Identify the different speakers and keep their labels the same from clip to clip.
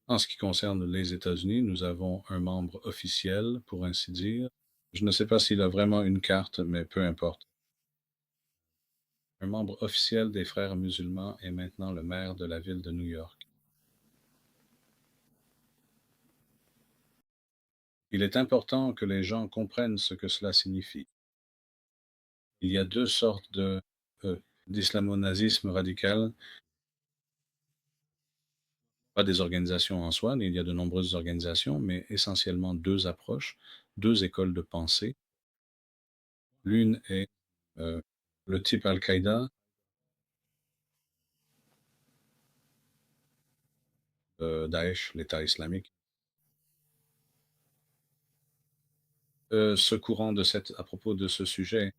Speaker 1: En ce qui concerne les États-Unis, nous avons un membre officiel, pour ainsi dire. Je ne sais pas s'il a vraiment une carte, mais peu importe. Un membre officiel des Frères musulmans est maintenant le maire de la ville de New York. Il est important que les gens comprennent ce que cela signifie. Il y a deux sortes d'islamo-nazisme radical, pas des organisations en soi, mais il y a de nombreuses organisations, mais essentiellement deux approches, deux écoles de pensée. L'une est euh, le type Al-Qaïda, Daesh, l'État islamique. Ce courant à propos de ce sujet,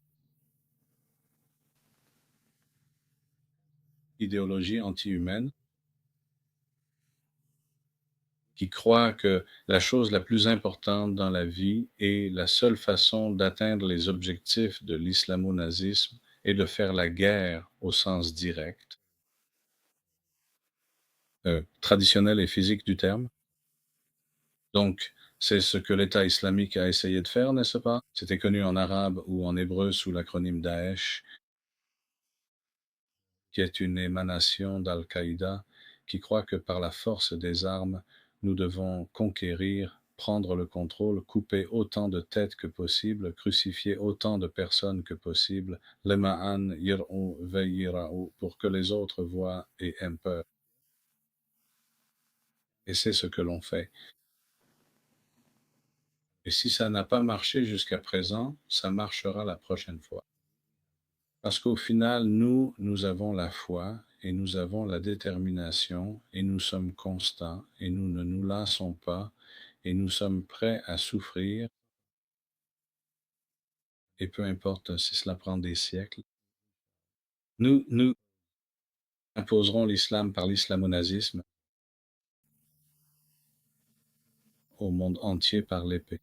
Speaker 1: idéologie anti-humaine, qui croit que la chose la plus importante dans la vie et la seule façon d'atteindre les objectifs de l'islamo-nazisme est de faire la guerre au sens direct, traditionnel et physique du terme. Donc, c'est ce que l'État islamique a essayé de faire, n'est-ce pas? C'était connu en arabe ou en hébreu sous l'acronyme Daesh, qui est une émanation d'Al-Qaïda, qui croit que par la force des armes, nous devons conquérir, prendre le contrôle, couper autant de têtes que possible, crucifier autant de personnes que possible, lema'an yir'u ve'yira'u, pour que les autres voient et aient peur. Et c'est ce que l'on fait. Et si ça n'a pas marché jusqu'à présent, ça marchera la prochaine fois. Parce qu'au final, nous avons la foi et nous avons la détermination et nous sommes constants et nous ne nous lassons pas et nous sommes prêts à souffrir et peu importe si cela prend des siècles. Nous imposerons l'islam par l'islamo-nazisme au monde entier par l'épée.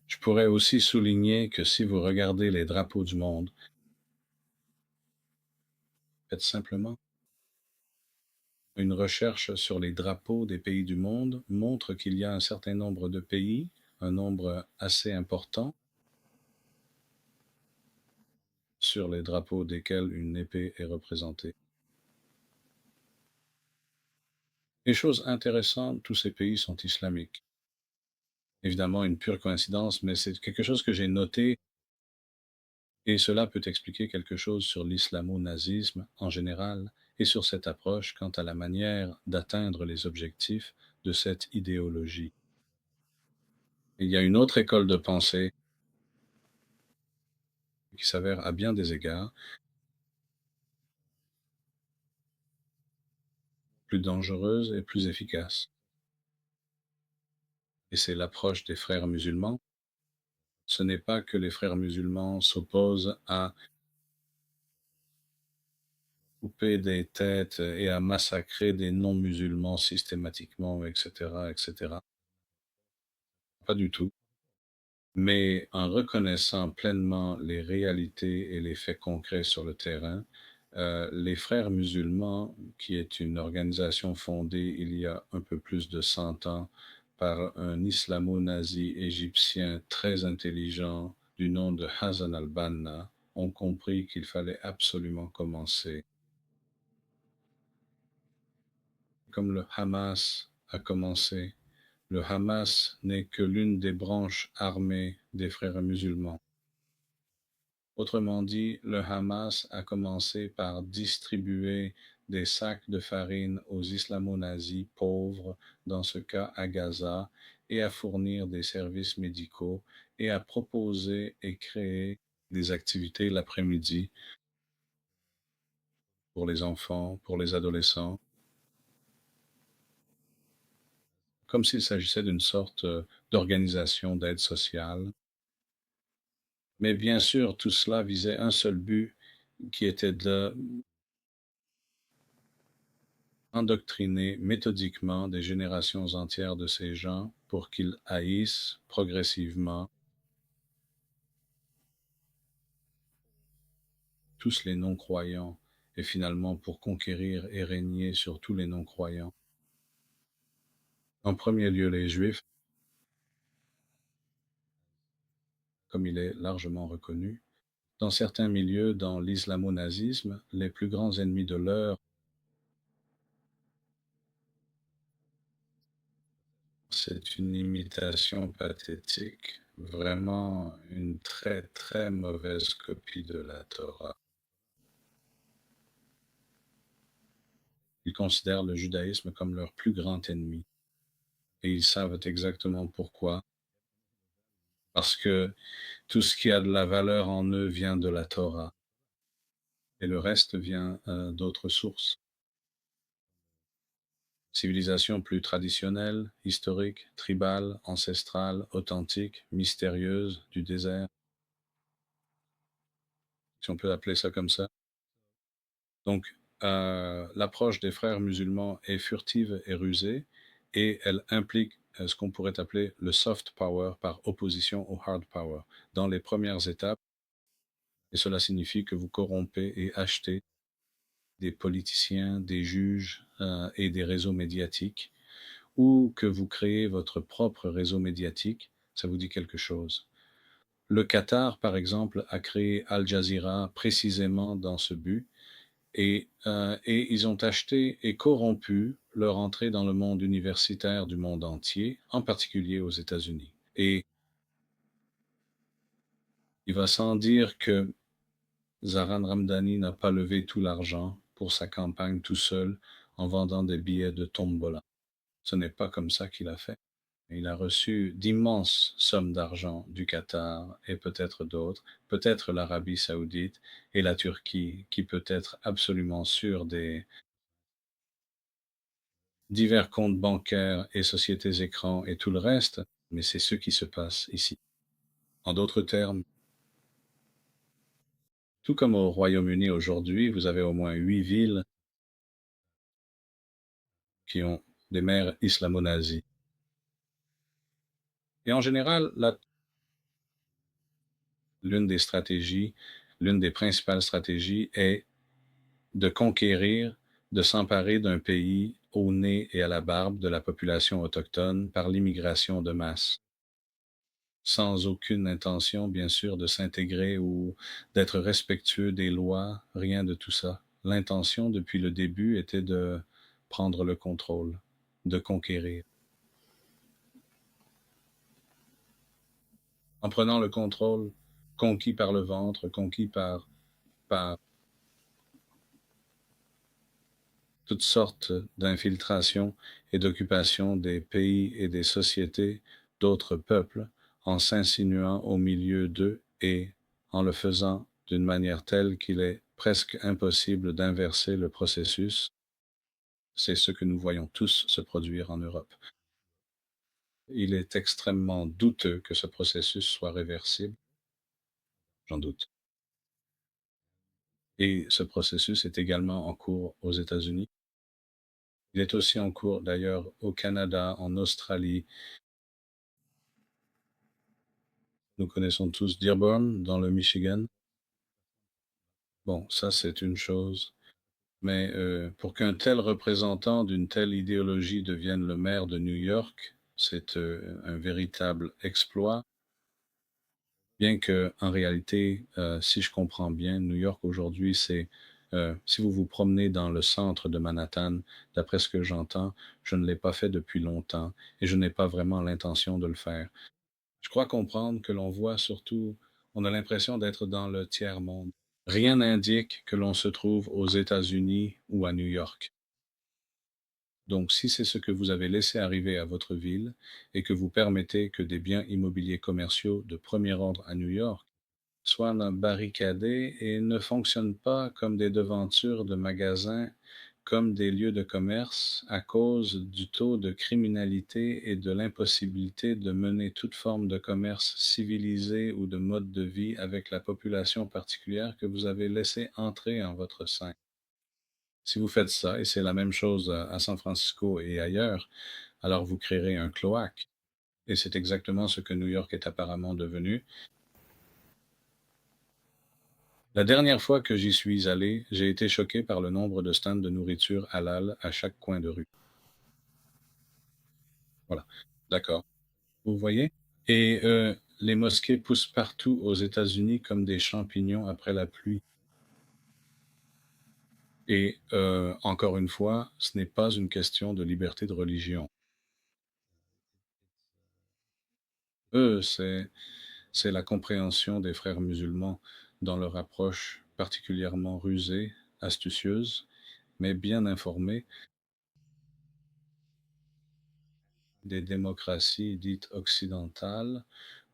Speaker 1: Je pourrais aussi souligner que si vous regardez les drapeaux du monde, faites simplement une recherche sur les drapeaux des pays du monde montre qu'il y a un certain nombre de pays, un nombre assez important, sur les drapeaux desquels une épée est représentée. Et chose intéressante, tous ces pays sont islamiques. Évidemment, une pure coïncidence, mais c'est quelque chose que j'ai noté et cela peut expliquer quelque chose sur l'islamo-nazisme en général et sur cette approche quant à la manière d'atteindre les objectifs de cette idéologie. Il y a une autre école de pensée qui s'avère à bien des égards plus dangereuse et plus efficace. Et c'est l'approche des frères musulmans. Ce n'est pas que les frères musulmans s'opposent à couper des têtes et à massacrer des non-musulmans systématiquement, etc., etc. Pas du tout. Mais en reconnaissant pleinement les réalités et les faits concrets sur le terrain, les Frères musulmans, qui est une organisation fondée il y a un peu plus de 100 ans par un islamo-nazi égyptien très intelligent du nom de Hassan al-Banna, ont compris qu'il fallait absolument commencer. Comme le Hamas a commencé, le Hamas n'est que l'une des branches armées des Frères musulmans. Autrement dit, le Hamas a commencé par distribuer des sacs de farine aux islamo-nazis pauvres, dans ce cas à Gaza, et à fournir des services médicaux et à proposer et créer des activités l'après-midi pour les enfants, pour les adolescents, comme s'il s'agissait d'une sorte d'organisation d'aide sociale. Mais bien sûr, tout cela visait un seul but, qui était de endoctriner méthodiquement des générations entières de ces gens pour qu'ils haïssent progressivement tous les non-croyants et finalement pour conquérir et régner sur tous les non-croyants. En premier lieu, les Juifs, comme il est largement reconnu. Dans certains milieux, dans l'islamo-nazisme, les plus grands ennemis de l'heure, c'est une imitation pathétique, vraiment une très très mauvaise copie de la Torah. Ils considèrent le judaïsme comme leur plus grand ennemi. Et ils savent exactement pourquoi. Parce que tout ce qui a de la valeur en eux vient de la Torah. Et le reste vient d'autres sources. Civilisation plus traditionnelle, historique, tribale, ancestrale, authentique, mystérieuse, du désert, si on peut appeler ça comme ça. Donc, l'approche des frères musulmans est furtive et rusée, et elle implique ce qu'on pourrait appeler le soft power par opposition au hard power. Dans les premières étapes, et cela signifie que vous corrompez et achetez des politiciens, des juges et des réseaux médiatiques, ou que vous créez votre propre réseau médiatique, ça vous dit quelque chose. Le Qatar, par exemple, a créé Al Jazeera précisément dans ce but, et ils ont acheté et corrompu leur entrée dans le monde universitaire du monde entier, en particulier aux États-Unis. Et il va sans dire que Zaran Ramdani n'a pas levé tout l'argent pour sa campagne tout seul en vendant des billets de tombola. Ce n'est pas comme ça qu'il a fait. Il a reçu d'immenses sommes d'argent du Qatar et peut-être d'autres, peut-être l'Arabie saoudite et la Turquie, qui peut être absolument sûr des divers comptes bancaires et sociétés écrans et tout le reste, mais c'est ce qui se passe ici. En d'autres termes, tout comme au Royaume-Uni aujourd'hui, vous avez au moins 8 villes qui ont des maires islamo-nazis. Et en général, l'une des stratégies, l'une des principales stratégies est de conquérir, de s'emparer d'un pays au nez et à la barbe de la population autochtone par l'immigration de masse, sans aucune intention, bien sûr, de s'intégrer ou d'être respectueux des lois, rien de tout ça. L'intention, depuis le début, était de prendre le contrôle, de conquérir. En prenant le contrôle, conquis par le ventre, conquis par toutes sortes d'infiltrations et d'occupations des pays et des sociétés d'autres peuples, en s'insinuant au milieu d'eux et en le faisant d'une manière telle qu'il est presque impossible d'inverser le processus. C'est ce que nous voyons tous se produire en Europe. Il est extrêmement douteux que ce processus soit réversible, j'en doute. Et ce processus est également en cours aux États-Unis. Il est aussi en cours d'ailleurs au Canada, en Australie. Nous connaissons tous Dearborn dans le Michigan. Bon, ça c'est une chose. Mais pour qu'un tel représentant d'une telle idéologie devienne le maire de New York, c'est un véritable exploit. Bien que, en réalité, si je comprends bien, New York aujourd'hui, si vous vous promenez dans le centre de Manhattan, d'après ce que j'entends, je ne l'ai pas fait depuis longtemps et je n'ai pas vraiment l'intention de le faire. Je crois comprendre que l'on voit surtout, on a l'impression d'être dans le tiers-monde. Rien n'indique que l'on se trouve aux États-Unis ou à New York. Donc, si c'est ce que vous avez laissé arriver à votre ville et que vous permettez que des biens immobiliers commerciaux de premier ordre à New York soient barricadés et ne fonctionnent pas comme des devantures de magasins, comme des lieux de commerce, à cause du taux de criminalité et de l'impossibilité de mener toute forme de commerce civilisé ou de mode de vie avec la population particulière que vous avez laissé entrer en votre sein. Si vous faites ça, et c'est la même chose à San Francisco et ailleurs, alors vous créerez un cloaque. Et c'est exactement ce que New York est apparemment devenu. La dernière fois que j'y suis allé, j'ai été choqué par le nombre de stands de nourriture halal à chaque coin de rue. Voilà, d'accord. Vous voyez? Et les mosquées poussent partout aux États-Unis comme des champignons après la pluie. Et encore une fois, ce n'est pas une question de liberté de religion. Eux, c'est la compréhension des frères musulmans dans leur approche particulièrement rusée, astucieuse, mais bien informée des démocraties dites occidentales,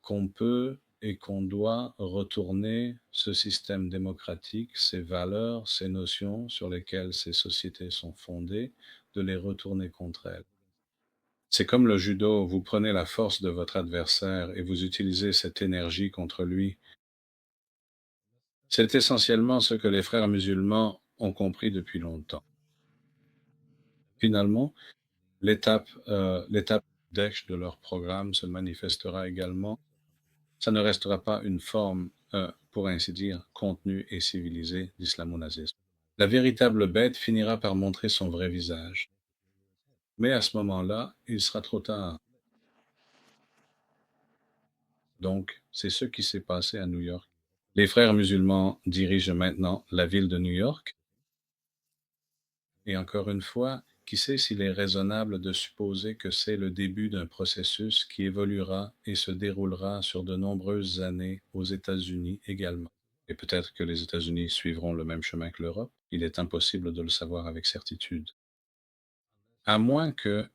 Speaker 1: qu'on peut et qu'on doit retourner ce système démocratique, ces valeurs, ces notions sur lesquelles ces sociétés sont fondées, de les retourner contre elles. C'est comme le judo, vous prenez la force de votre adversaire et vous utilisez cette énergie contre lui. C'est essentiellement ce que les frères musulmans ont compris depuis longtemps. Finalement, l'étape d'Aix de leur programme se manifestera également. Ça ne restera pas une forme, pour ainsi dire, contenue et civilisée d'islamo-nazisme. La véritable bête finira par montrer son vrai visage. Mais à ce moment-là, il sera trop tard. Donc, c'est ce qui s'est passé à New York. Les frères musulmans dirigent maintenant la ville de New York. Et encore une fois, qui sait s'il est raisonnable de supposer que c'est le début d'un processus qui évoluera et se déroulera sur de nombreuses années aux États-Unis également. Et peut-être que les États-Unis suivront le même chemin que l'Europe. Il est impossible de le savoir avec certitude. À moins que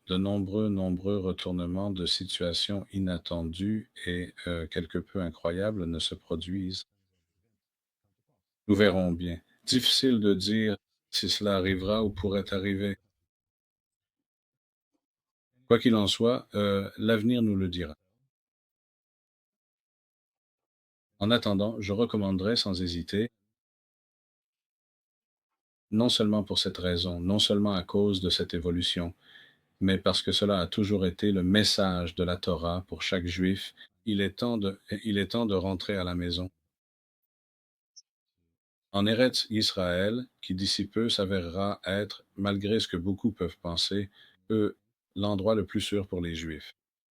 Speaker 1: de nombreux retournements de situations inattendues et quelque peu incroyables ne se produisent. Nous verrons bien. Difficile de dire si cela arrivera ou pourrait arriver. Quoi qu'il en soit, l'avenir nous le dira. En attendant, je recommanderais sans hésiter, non seulement pour cette raison, non seulement à cause de cette évolution, mais parce que cela a toujours été le message de la Torah pour chaque juif, il est temps de rentrer à la maison. En Eretz Israël, qui d'ici peu s'avérera être, malgré ce que beaucoup peuvent penser, eux, l'endroit le plus sûr pour les juifs.